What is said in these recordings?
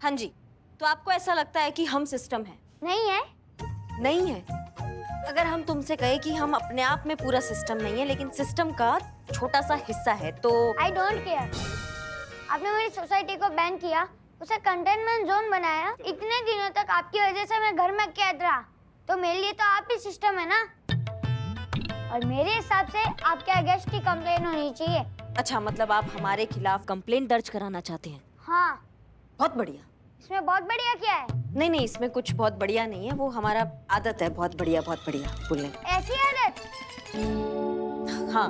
हाँ जी, तो आपको ऐसा लगता है कि हम सिस्टम है? नहीं है। नहीं है। अगर हम तुमसे कहे कि हम अपने आप में पूरा सिस्टम नहीं है लेकिन सिस्टम का छोटा सा हिस्सा है तो आई डोंट केयर। आपने मेरी सोसाइटी को बैन किया, उसे कंटेनमेंट जोन बनाया। इतने दिनों तक आपकी वजह से मैं घर में कैद रहा, तो मेरे लिए तो आप ही सिस्टम है ना। और मेरे हिसाब से आपके अगेंस्ट की कंप्लेन होनी चाहिए। अच्छा, मतलब आप हमारे खिलाफ कंप्लेंट दर्ज कराना चाहते हैं? हाँ। बहुत बढ़िया। इसमें बहुत बढ़िया क्या है? नहीं नहीं, इसमें कुछ बहुत बढ़िया नहीं है, वो हमारा आदत है बहुत बढ़िया बोलने। ऐसी आदत? हाँ,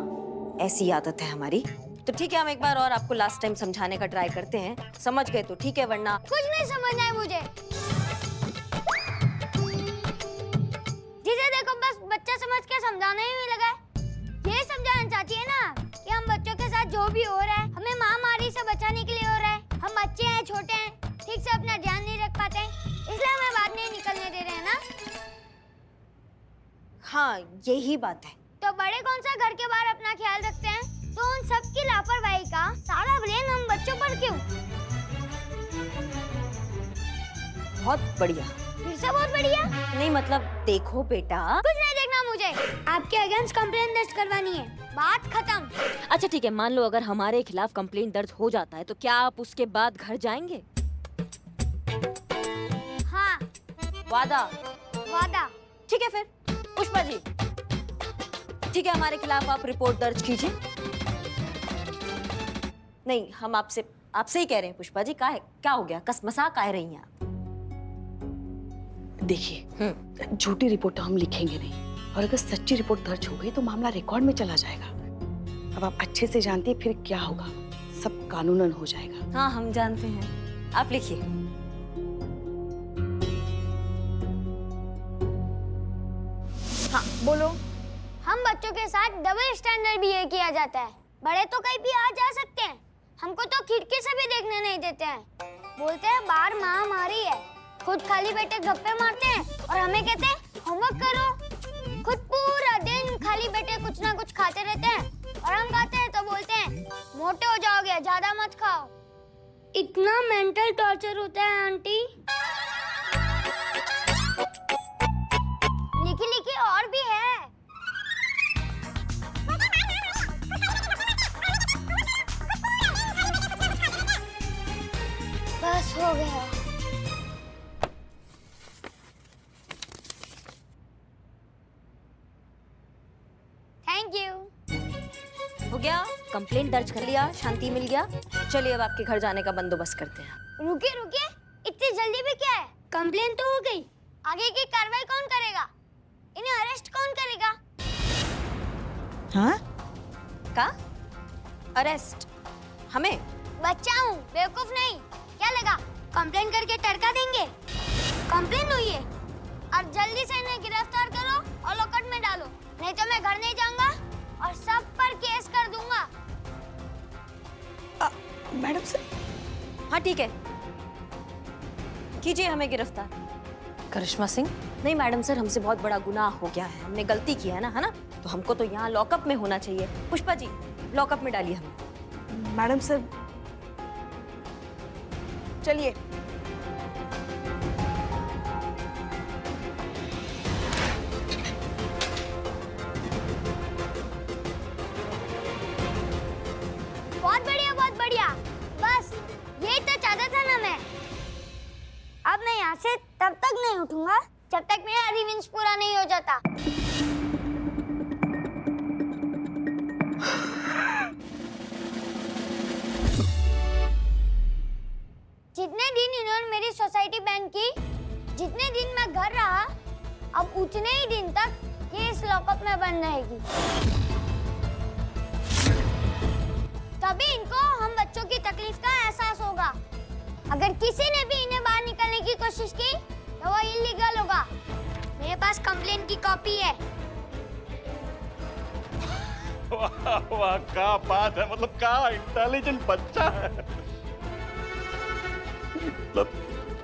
ऐसी आदत है हमारी। तो ठीक है, हम एक बार और आपको लास्ट टाइम समझाने का ट्राई करते हैं। समझ गए तो ठीक है, वरना कुछ नहीं समझना है मुझे। जिसे देखो बस बच्चा समझ के समझाने ही लगा है। ये समझाना चाहती है ना कि हम बच्चों के साथ जो भी हो रहा है हमें महामारी से बचाने के लिए हो रहा है। हम बच्चे हैं, छोटे हैं, ठीक से अपना ध्यान नहीं रख पाते हैं, इसलिए हमें बात नहीं निकलने दे रहे हैं ना। हाँ, यही बात है। तो बड़े कौन सा घर के बाहर अपना ख्याल रखते हैं, तो उन सब की लापरवाही का सारा ब्लेम हम बच्चों पर क्यों? बहुत बढ़िया। फिर से बहुत बढ़िया? नहीं मतलब देखो बेटा। कुछ नहीं देखना मुझे, आपके अगेंस्ट कंप्लेंट दर्ज करवानी है, बात खत्म। अच्छा ठीक है, मान लो अगर हमारे खिलाफ कंप्लेंट दर्ज हो जाता है तो क्या आप उसके बाद घर जाएंगे? हाँ। वादा? वादा। ठीक है फिर पुष्पा जी, ठीक है, हमारे खिलाफ आप रिपोर्ट दर्ज कीजिए। नहीं, हम आपसे ही कह रहे हैं पुष्पा जी, क्या हो गया, कसमसा काहे रही हैं आप? देखिए, झूठी रिपोर्ट तो हम लिखेंगे नहीं, और अगर सच्ची रिपोर्ट दर्ज हो गई तो मामला रिकॉर्ड में चला जाएगा। अब आप अच्छे से जानती है फिर क्या होगा, सब कानूनन हो जाएगा। हाँ, हम जानते हैं, आप लिखिए। हाँ बोलो। हम बच्चों के साथ डबल स्टैंडर्ड बिहेव किया जाता है। बड़े तो कहीं भी आ जा सकते हैं, हमको तो खिड़की से भी देखने नहीं देते हैं। बोलते हैं बाहर महामारी है, खुद खाली बैठे गप्पे मारते हैं और हमें कहते हैं होमवर्क करो। खुद पूरा दिन खाली बैठे कुछ ना कुछ खाते रहते हैं और हम खाते हैं तो बोलते हैं मोटे हो जाओगे, ज्यादा मत खाओ। इतना मेंटल टॉर्चर होता है आंटी। लिखी लिखी और भी है। बस हो गया। Thank you. हो गया, कंप्लेंट दर्ज कर लिया, शांति मिल गया। चलिए अब आपके घर जाने का बंदोबस्त करते हैं। रुकिए रुकिए, इतनी जल्दी भी क्या है? कंप्लेन तो हो गई, आगे की कार्रवाई कौन करेगा? इन्हें अरेस्ट कौन करेगा? हाँ? का? अरेस्ट? हमें? बच्चा हूँ, बेवकूफ नहीं। क्या लगा कंप्लेन करके टरका देंगे? कंप्लेन हुई है, अब जल्दी से इन्हें गिरफ्तार करो और लॉकअप में डालो, नहीं तो मैं घर नहीं जाऊंगा और सब पर केस कर दूंगा। Madam sir. हाँ ठीक है, कीजिए हमें गिरफ्तार। करिश्मा सिंह? नहीं मैडम सर, हमसे बहुत बड़ा गुनाह हो गया है, हमने गलती की है ना, तो हमको तो यहाँ लॉकअप में होना चाहिए। पुष्पा जी, लॉकअप में डालिए हमें। मैडम सर चलिए। बहुत बढ़िया, बहुत बढ़िया। बस यही तो चाहता था ना मैं। अब मैं यहाँ से तब तक नहीं उठूंगा जब तक मेरा रिवेंज पूरा नहीं हो जाता। जितने दिन इन्होंने मेरी सोसाइटी बैन की, जितने दिन मैं घर रहा, अब उतने ही दिन तक ये इस लॉकअप में बंद रहेगी। तभी इनको हम बच्चों की तकलीफ का एहसास होगा। अगर किसी ने भी इन्हें बाहर निकलने की कोशिश की तो वो इलीगल होगा। मेरे पास कंप्लेन की कॉपी है। वाह वाह, क्या बात है, मतलब क्या इंटेलिजेंट बच्चा है। मतलब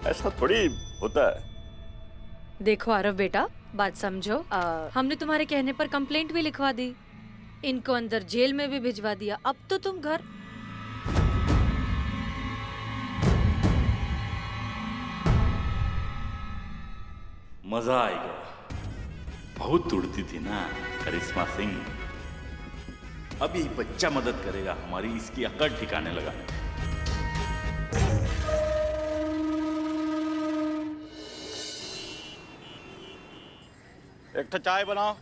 ऐसा थोड़ी होता है। देखो आरव बेटा, बात समझो। हमने तुम्हारे कहने पर कंप्लेंट भी लिखवा दी, इनको अंदर जेल में भी भिजवा दिया। अब तो तुम घर। मजा आएगा। बहुत उड़ती थी ना करिश्मा सिंह, अब ये बच्चा मदद करेगा हमारी इसकी अकड़ ठिकाने लगाने में। एक तो चाय बनाओ,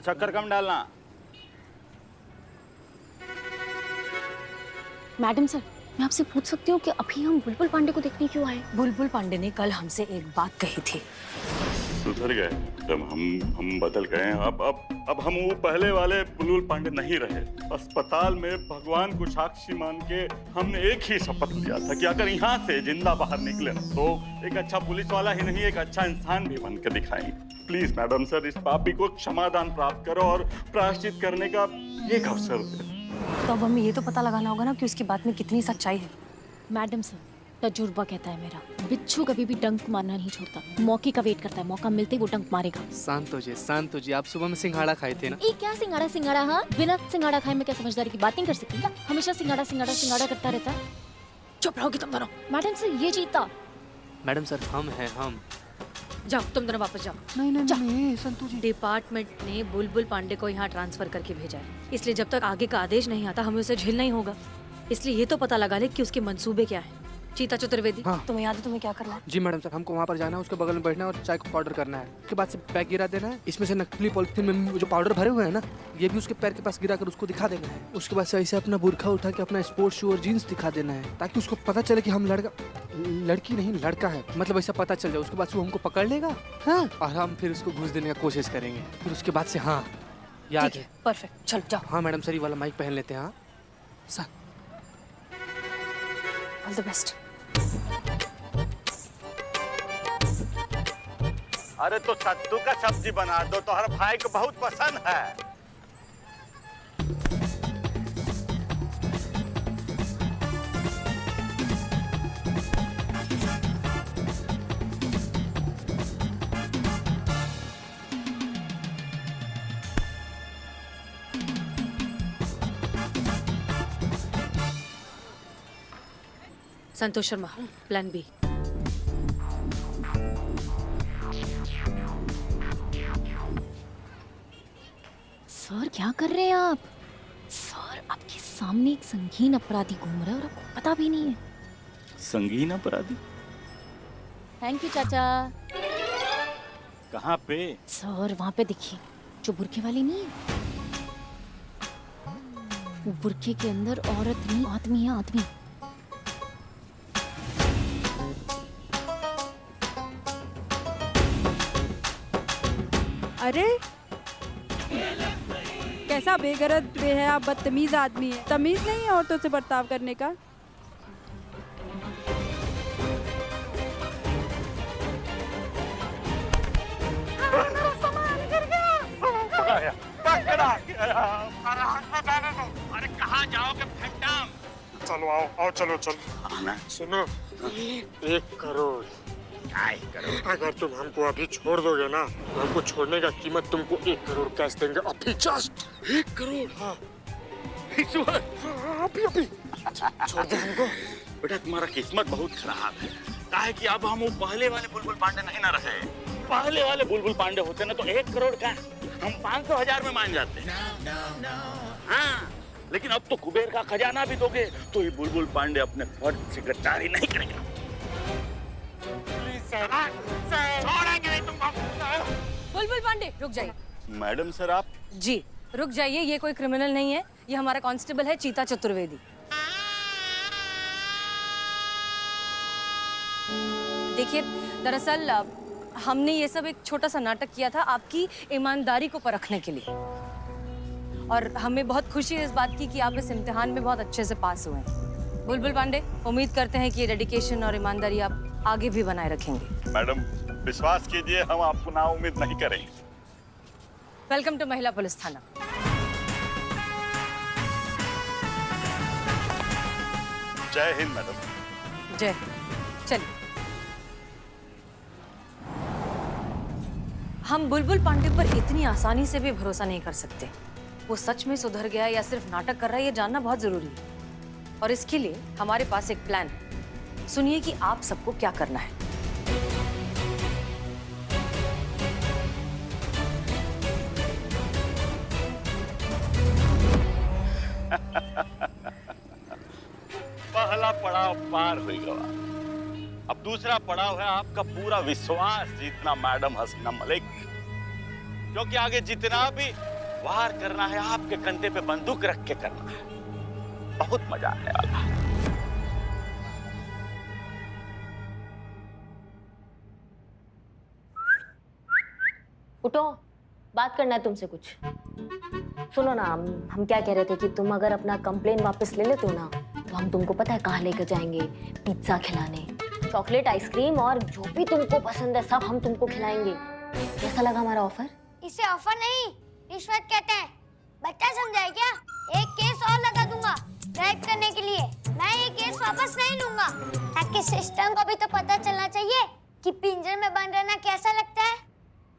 शक्कर कम डालना। मैडम सर, मैं आपसे पूछ सकती हूँ कि अभी हम बुलबुल पांडे को देखने क्यों आए? बुलबुल पांडे ने कल हमसे एक बात कही थी। सुधर गए, एकदम हम बदल गए हैं। अब हम वो पहले वाले बुलबुल पांडे नहीं रहे। अस्पताल में भगवान को साक्षी मान के हमने एक ही शपथ लिया था कि अगर यहाँ से जिंदा बाहर निकले तो एक अच्छा पुलिस वाला ही नहीं, एक अच्छा इंसान भी बन के दिखाएंगे। प्लीज मैडम सर, इस पापी को क्षमादान प्राप्त करो और प्रायश्चित करने का एक अवसर दे। तो अब हमें ये तो पता लगाना होगा ना कि उसकी बात में कितनी सच्चाई है। मैडम सर, तजुर्बा कहता है मेरा, बिच्छू कभी भी डंक मारना नहीं छोड़ता, मौके का वेट करता है, मौका मिलते ही वो डंक मारेगा। शांत हो जी, आप सुबह में सिंघाड़ा खाए थे ना? ये क्या सिंगाड़ा? हाँ, बिना सिंगाड़ा खाए मैं क्या समझदारी की बात नहीं कर सकती? हमेशा सिंगाड़ा करता रहता है। चुप रहोगी तुम दोनों। मैडम सर, ये जीता। मैडम सर, हम हैं हम। जाओ तुम दोनों वापस जाओ। नहीं संतू जी। डिपार्टमेंट ने बुलबुल पांडे को यहाँ ट्रांसफर करके भेजा है, इसलिए जब तक आगे का आदेश नहीं आता हमें उसे झेलना ही होगा। इसलिए ये तो पता लगा ले कि उसके मंसूबे क्या हैं। चीता चतुर्वेदी, हाँ। तुम्हें याद है तुम्हें क्या करना है? जी मैडम सर, हमको वहाँ पर जाना है, उसके बगल में बैठना है और चाय को पाउडर करना है। उसके बाद से पैक गिरा देना है, इसमें से नकली पॉलिथीन में जो पाउडर भरे हुए हैं ना, ये भी उसके पैर के पास गिरा कर उसको दिखा देना है। उसके बाद से ऐसे अपना बुरखा उठा के अपना स्पोर्ट्स शू और जीन्स दिखा देना है, ताकि उसको पता चले कि हम लड़की नहीं लड़का है, मतलब ऐसा पता चल जाए। उसके बाद वो हमको पकड़ लेगा, हाँ, और हम फिर उसको घूस देने का कोशिश करेंगे। फिर उसके बाद से हाँ याद है। परफेक्ट, चलो जाओ। हाँ मैडम सर, ये वाला माइक पहन लेते हैं। हाँ सर, ऑल द बेस्ट। अरे तो सत्तू का सब्जी बना दो, तो हर भाई को बहुत पसंद है। Santosh Sharma, plan B. Sir क्या कर रहे हैं आप? सर, आपके सामने एक संगीन अपराधी घूम रहा है और आपको पता भी नहीं है। संगीन अपराधी? थैंक यू चाचा। कहाँ पे? सर वहाँ पे देखिए, जो बुरखे वाली नहीं है, वो बुरखे के अंदर औरत नहीं आदमी है, आदमी। अरे कैसा बेगरज बेहया बदतमीज आदमी है। तमीज नहीं है औरतों से बर्ताव करने का। अरे कहाँ जाओगे फैंटम? चलो आओ चलो। सुनो, 1 करोड़। अगर तुम हमको अभी छोड़ दोगे ना, तो हमको छोड़ने का कीमत तुमको 1 करोड़ कैश देंगे अभी। जस्ट 1 करोड़। हाँ अभी छोड़ दे हमको। बेटा तुम्हारा किस्मत बहुत खराब है, काहे कि अब हम वो पहले वाले बुलबुल पांडे नहीं ना रहे। पहले वाले बुलबुल पांडे होते ना तो 1 करोड़ का हम 500,000 में मान जाते। हाँ, लेकिन अब तो कुबेर का खजाना भी दोगे तो ये बुलबुल पांडे अपने फर्ज से गद्दारी नहीं करेंगे। छोड़ेंगे नहीं तुमको। बुलबुल पांडे रुक जाइए। मैडम सर आप? जी रुक जाइए, ये कोई क्रिमिनल नहीं है, ये हमारा कांस्टेबल है चीता चतुर्वेदी। देखिए दरअसल हमने ये सब एक छोटा सा नाटक किया था आपकी ईमानदारी को परखने के लिए, और हमें बहुत खुशी है इस बात की कि आप इस इम्तिहान में बहुत अच्छे से पास हुए हैं। बुलबुल पांडे, उम्मीद करते हैं कि ये डेडिकेशन और ईमानदारी आप आगे भी बनाए रखेंगे। मैडम विश्वास कीजिए, हम आपको नाउम्मीद नहीं करेंगे। वेलकम टू महिला पुलिस थाना। जय हिंद मैडम। जय। चलिए, हम बुलबुल पांडे पर इतनी आसानी से भी भरोसा नहीं कर सकते। वो सच में सुधर गया या सिर्फ नाटक कर रहा है, ये जानना बहुत जरूरी है। और इसके लिए हमारे पास एक प्लान है। सुनिए कि आप सबको क्या करना है। पहला पड़ाव पार हो गया। अब दूसरा पड़ाव है आपका पूरा विश्वास जीतना मैडम हसीना मलिक, क्योंकि आगे जितना भी वार करना है आपके कंधे पे बंदूक रख के करना है। बहुत मजा आने वाला है। उठो, बात करना है तुमसे कुछ। सुनो ना, हम क्या कह रहे थे कि तुम अगर अपना कंप्लेन वापस ले लेते हो ना, तो हम तुमको पता है कहाँ लेकर जाएंगे? पिज्जा खिलाने, चॉकलेट, आइसक्रीम और जो भी तुमको पसंद है सब हम तुमको खिलाएंगे। कैसा लगा हमारा ऑफर? इसे ऑफर नहीं, रिश्वत कहते हैं। बच्चा समझाए क्या? एक केस और लगा दूंगा रेप करने के लिए। मैं ये केस वापस नहीं लूंगा, ताकि सिस्टम को भी तो पता चलना चाहिए कि पिंजरे में बंद रहना कैसा लगता है।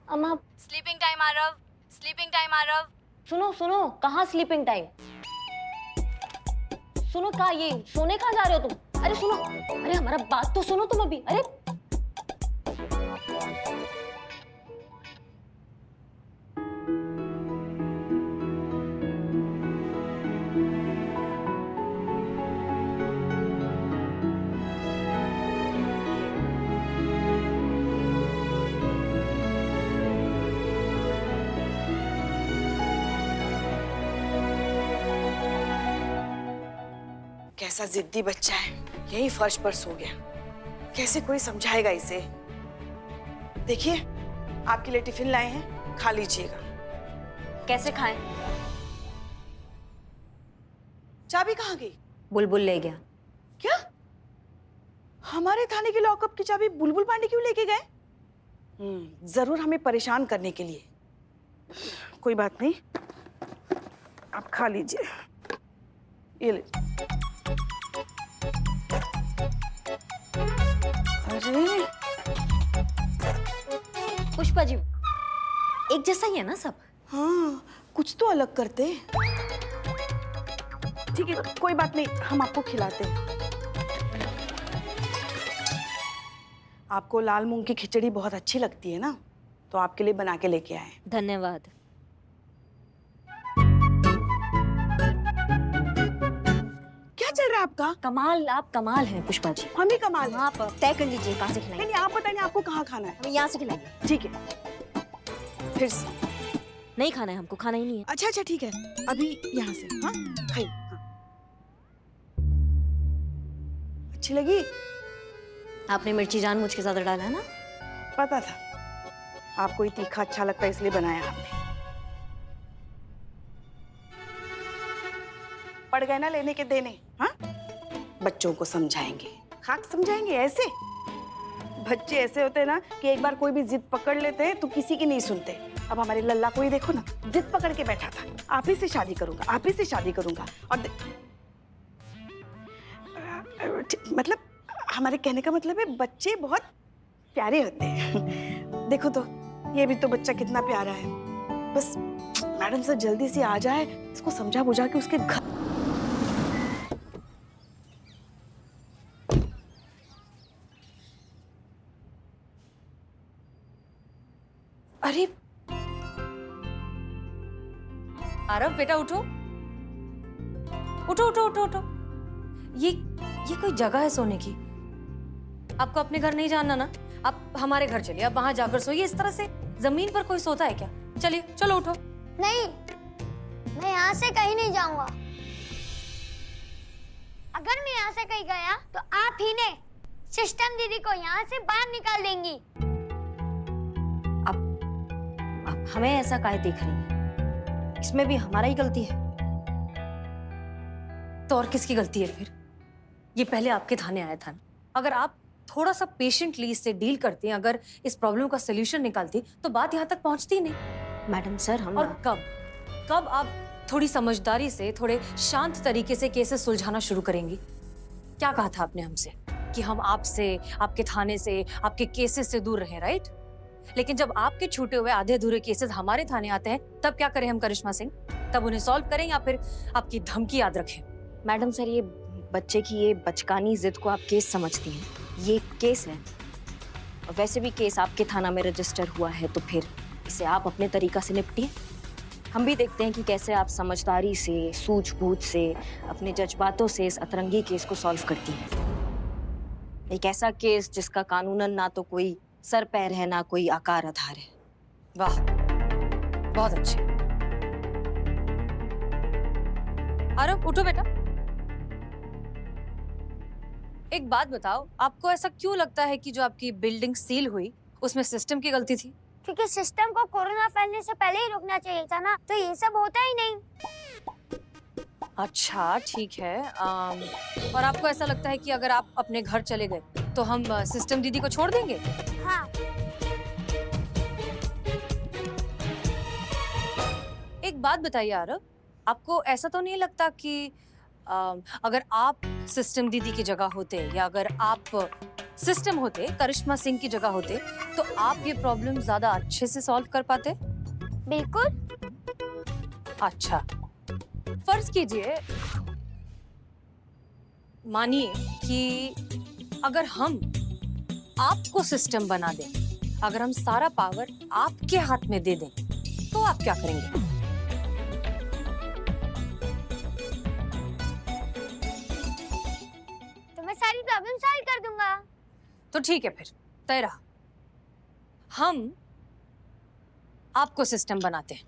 अम्मा, sleeping time Aarav, sleeping time Aarav. सुनो सुनो, कहाँ स्लीपिंग टाइम? सुनो, कहाँ ये सोने कहाँ जा रहे हो तुम? अरे सुनो, अरे हमारा बात तो सुनो तुम अभी। अरे कैसा जिद्दी बच्चा है, यही फर्श पर सो गया। कैसे कोई समझाएगा इसे? देखिए, आपके लिए टिफिन लाए हैं, खा लीजिएगा। कैसे खाएं? चाबी कहाँ गई? बुलबुल ले गया। क्या? हमारे थाने के लॉकअप की चाबी बुलबुल पांडे क्यों लेके गए? जरूर हमें परेशान करने के लिए। कोई बात नहीं, आप खा लीजिए। ये ले। अरे पुष्पा जी, एक जैसा ही है ना सब? हाँ, कुछ तो अलग करते। ठीक है, कोई बात नहीं, हम आपको खिलाते हैं। आपको लाल मूंग की खिचड़ी बहुत अच्छी लगती है ना, तो आपके लिए बना के लेके आए। धन्यवाद। क्या चल रहा है आपका? कमाल, आप कमाल हैं पुष्पा जी। हम ही कमाल हैं। आप तय कर लीजिए कहाँ से नहीं खिलाएंगे। नहीं, आप बताइए आपको कहाँ खाना है? हमें यहाँ से खिलाइए। ठीक है, फिर से। नहीं खाना है हमको, खाना ही नहीं है। अच्छा अच्छा ठीक है, अभी यहाँ से। हाँ खाइए। हाँ। अच्छी लगी? आपने मिर्ची जानबूझ के ज्यादा डाला है ना? पता था आपको ये तीखा अच्छा लगता है, इसलिए बनाया आपने। पड़ गए ना लेने के देने। हाँ, बच्चों को समझाएंगे, खाक समझाएंगे ऐसे। बच्चे ऐसे होते हैं ना कि एक बार कोई भी जिद पकड़ लेते हैं तो किसी की नहीं सुनते। अब हमारे लल्ला को ही देखो ना, जिद पकड़ के बैठा था, आप ही से शादी करूंगा, आप ही से शादी करूंगा। और मतलब हमारे कहने का मतलब है बच्चे बहुत प्यारे होते हैं। देखो तो, ये भी तो बच्चा कितना प्यारा है। बस मैडम सर जल्दी से आ जाए, इसको समझा बुझा के उसके घर। अरे आरव बेटा, उठो उठो उठो उठो उठो। ये कोई जगह है सोने की? आपको अपने घर नहीं जाना ना? आप हमारे घर चलिए, आप वहां जाकर सोइए। इस तरह से जमीन पर कोई सोता है क्या? चलिए, चलो उठो। नहीं, मैं यहाँ से कहीं नहीं जाऊंगा। अगर मैं यहाँ से कहीं गया तो आप ही ने सिस्टम दीदी को यहाँ से बाहर निकाल देंगी। अब हमें ऐसा काहे देख रही है? इसमें भी हमारा ही गलती है। तो और किसकी गलती है फिर? ये पहले आपके थाने आया था। अगर आप थोड़ा सा पेशेंटली इससे डील करती, अगर इस प्रॉब्लम का सलूशन निकालती, तो बात यहाँ तक पहुँचती नहीं। मैडम सर, हम और कब आप थोड़ी समझदारी से, थोड़े शांत तरीके से केसेस सुलझाना शुरू करेंगी? क्या कहा था आपने हमसे कि हम आपसे, आपके थाने से, आपके केसेस से दूर रहें, राइट? लेकिन जब आपके छूटे हुए आधे अधूरे केसेस हमारे थाने आते हैं, तब क्या करें हम करिश्मा सिंह? तब उन्हें सॉल्व करें या फिर आपकी धमकी याद रखें? मैडम सर, ये बच्चे की ये बचकानी जिद को आप केस समझती हैं। ये केस है, और वैसे भी केस आपके थाना में रजिस्टर हुआ है, तो फिर इसे आप अपने तरीका से निपटिए। हम भी देखते हैं कि कैसे आप समझदारी से, सूझबूझ से, अपने जज्बातों से इस अतरंगी केस को सॉल्व करती हैं। एक ऐसा केस जिसका कानूनन ना तो कोई सर पैर है, ना कोई आकार आधार है। वाह, बहुत अच्छे। आरव, उठो बेटा। एक बात बताओ, आपको ऐसा क्यों लगता है कि जो आपकी बिल्डिंग सील हुई उसमें सिस्टम की गलती थी? क्योंकि सिस्टम को कोरोना फैलने से पहले ही रोकना चाहिए था ना, तो ये सब होता ही नहीं। अच्छा, ठीक है। और आपको ऐसा लगता है कि अगर आप अपने घर चले गए तो हम सिस्टम दीदी को छोड़ देंगे? हाँ। एक बात बताइए आरव, आपको ऐसा तो नहीं लगता कि अगर आप सिस्टम दीदी की जगह होते या अगर आप सिस्टम होते, करिश्मा सिंह की जगह होते, तो आप ये प्रॉब्लम ज्यादा अच्छे से सॉल्व कर पाते? बिल्कुल। अच्छा, फर्ज कीजिए, मानिए कि अगर हम आपको सिस्टम बना दें, अगर हम सारा पावर आपके हाथ में दे दें, तो आप क्या करेंगे? तो मैं सारी प्रॉब्लम सॉल्व कर दूंगा। तो ठीक है, फिर तय रहा। हम आपको सिस्टम बनाते हैं।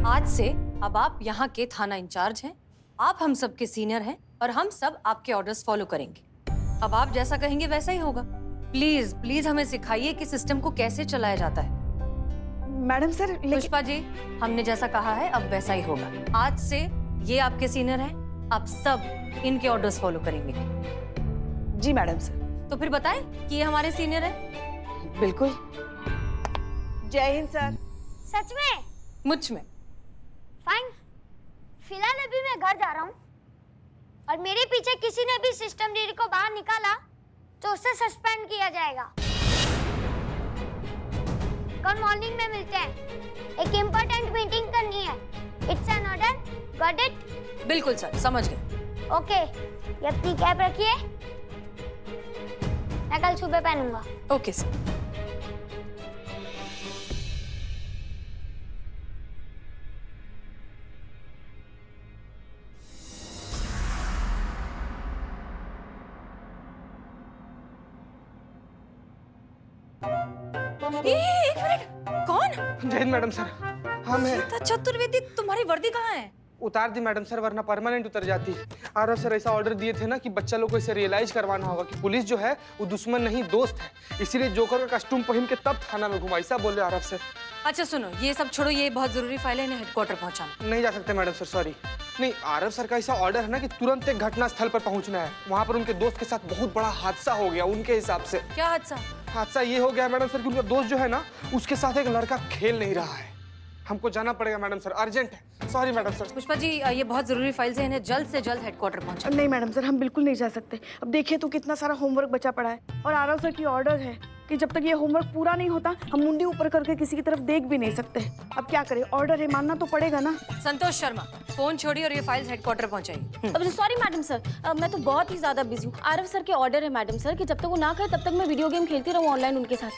आज से अब आप यहाँ के थाना इंचार्ज हैं, आप हम सबके सीनियर हैं और हम सब आपके ऑर्डर्स फॉलो करेंगे। अब आप जैसा कहेंगे वैसा ही होगा। प्लीज प्लीज हमें सिखाइए कि सिस्टम को कैसे चलाया जाता है। मैडम सर, लेकिन पुष्पा जी, हमने जैसा कहा है अब वैसा ही होगा। आज से ये आपके सीनियर हैं, आप सब इनके ऑर्डर्स फॉलो करेंगे। जी मैडम सर। तो फिर बताएं कि ये हमारे सीनियर हैं। बिल्कुल। जय हिंद सर। सच में? मुझ में। फाइन। फिलहाल अभी मैं घर जा रहा हूँ और मेरे पीछे किसी ने भी सिस्टम दीदी को बाहर निकाला तो उसे सस्पेंड किया जाएगा। कल मॉर्निंग में मिलते हैं, एक इम्पोर्टेंट मीटिंग करनी है। It's an order, got it? बिल्कुल सर, समझ गए। ओके, ये अपनी कैप रखिए, मैं कल सुबह पहनूंगा। Okay sir. एक मिनट, कौन? जय हिंद मैडम सर। हम हैं। गीता चतुर्वेदी, तुम्हारी वर्दी कहाँ है? उतार दी मैडम सर, वरना परमानेंट उतर जाती। आरव सर ऐसा ऑर्डर दिए थे ना कि बच्चा लोग को इसे रियलाइज करवाना होगा कि पुलिस जो है वो दुश्मन नहीं दोस्त है, इसीलिए जोकर का कस्टूम पहन के तब थाना में घुमा, ऐसा बोले आरव सर। अच्छा सुनो, ये सब छोड़ो, ये बहुत जरूरी फाइल है, इन्हें हेडक्वार्टर पहुंचाना। नहीं जा सकते मैडम सर, सॉरी। नहीं, आरव सर का ऐसा ऑर्डर है ना कि तुरंत एक घटना स्थल पर पहुंचना है। वहाँ पर उनके दोस्त के साथ बहुत बड़ा हादसा हो गया उनके हिसाब से। क्या हादसा? हादसा ये हो गया मैडम सर कि उनका दोस्त जो है ना, उसके साथ एक लड़का खेल नहीं रहा है। हमको जाना पड़ेगा मैडम सर, अर्जेंट है। Sorry madam sir. Pushpa ji, ये बहुत जरूरी फाइल्स है, इन्हें जल्द से जल्द हेडक्वार्टर पहुंचा। नहीं मैडम सर, हम बिल्कुल नहीं जा सकते। अब देखिए तो कितना सारा होमवर्क बचा पड़ा है और आरव सर की ऑर्डर है कि जब तक ये होमवर्क पूरा नहीं होता हम मुंडी ऊपर करके किसी की तरफ देख भी नहीं सकते। अब क्या करें, ऑर्डर है, मानना तो पड़ेगा ना। संतोष शर्मा, फोन छोड़िए और ये फाइल्स हेडक्वार्टर पहुंचाइए। अब सॉरी मैडम सर, मैं तो बहुत ही ज्यादा बिजी हूँ। आरव सर के ऑर्डर है मैडम सर कि जब तक वो ना कहे तब तक मैं वीडियो गेम खेलती रहूँ ऑनलाइन उनके साथ।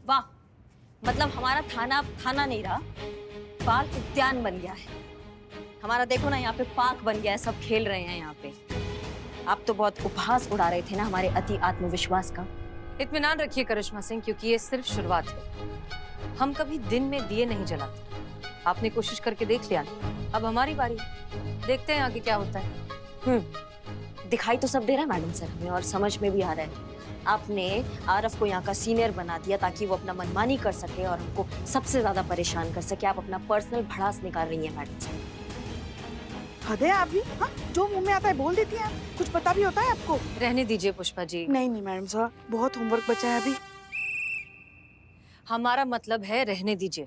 वाह, मतलब हमारा थाना अब थाना नहीं रहा, बाल उद्यान बन गया है। हमारा देखो ना, यहाँ पे पार्क बन गया है, सब खेल रहे हैं यहाँ पे। आप तो बहुत उपहास उड़ा रहे थे ना हमारे अति आत्मविश्वास का। इत्मीनान रखिए करिश्मा सिंह, क्योंकि ये सिर्फ शुरुआत है। हम कभी दिन में दिए नहीं जलाते। आपने कोशिश करके देख लिया, अब हमारी बारी। देखते हैं आगे क्या होता है। दिखाई तो सब दे रहा है मैडम सर हमें, और समझ में भी आ रहा है। आपने आरव को यहाँ का सीनियर बना दिया ताकि वो अपना मनमानी कर सके और हमको सबसे ज्यादा परेशान कर सके। आप अपना पर्सनल भड़ास निकाल रही हैं मैडम सर। हद है आप भी, हाँ? जो मुंह में आता है बोल देती हैं आप। कुछ पता भी होता है आपको? रहने दीजिए पुष्पा जी। नहीं नहीं मैडम साहब, बहुत होमवर्क बचा है अभी। हमारा मतलब है रहने दीजिए।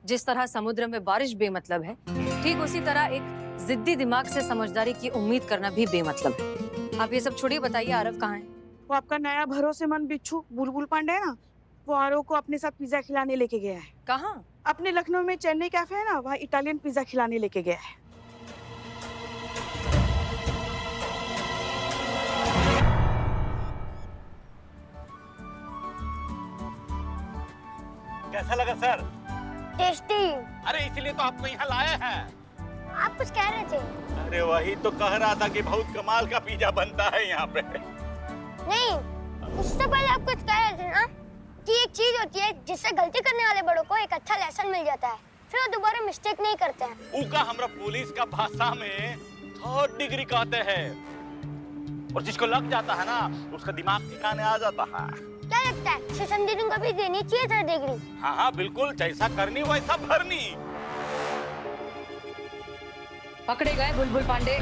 जिस तरह समुद्र में बारिश बेमतलब है, ठीक उसी तरह एक जिद्दी दिमाग से समझदारी की उम्मीद करना भी बेमतलब है। आप ये सब छोड़िए, बताइए आरव कहाँ है? वो आपका नया भरोसेमंद बिच्छू बुलबुल पांडे है ना, वो आरव को अपने साथ पिज्जा खिलाने लेके गया है। कहाँ? अपने लखनऊ में चेन्नई कैफे है ना, वहाँ इटालियन पिज्जा खिलाने लेके गया है। कैसा लगा सर? टेस्टी। अरे इसीलिए तो आपको यहाँ लाए हैं। आप कुछ कह रहे थे? अरे वही तो कह रहा था कि बहुत कमाल का पिज्जा बनता है यहाँ पे। नहीं, उससे पहले आप कुछ कह रहे थे ना कि एक चीज होती है जिससे गलती करने वाले बड़ों को एक अच्छा लेसन मिल जाता है, फिर वो दोबारा मिस्टेक नहीं करते हैं। उका हमरा पुलिस का भाषा में 3rd डिग्री कहते हैं, और जिसको लग जाता है ना उसका दिमाग ठिकाने आ जाता है। क्या लगता है सेशन दीदी को भी देनी चाहिए 3rd डिग्री? हाँ हाँ बिल्कुल, जैसा करनी वैसा भरनी। पकड़े गए बुलबुल पांडे।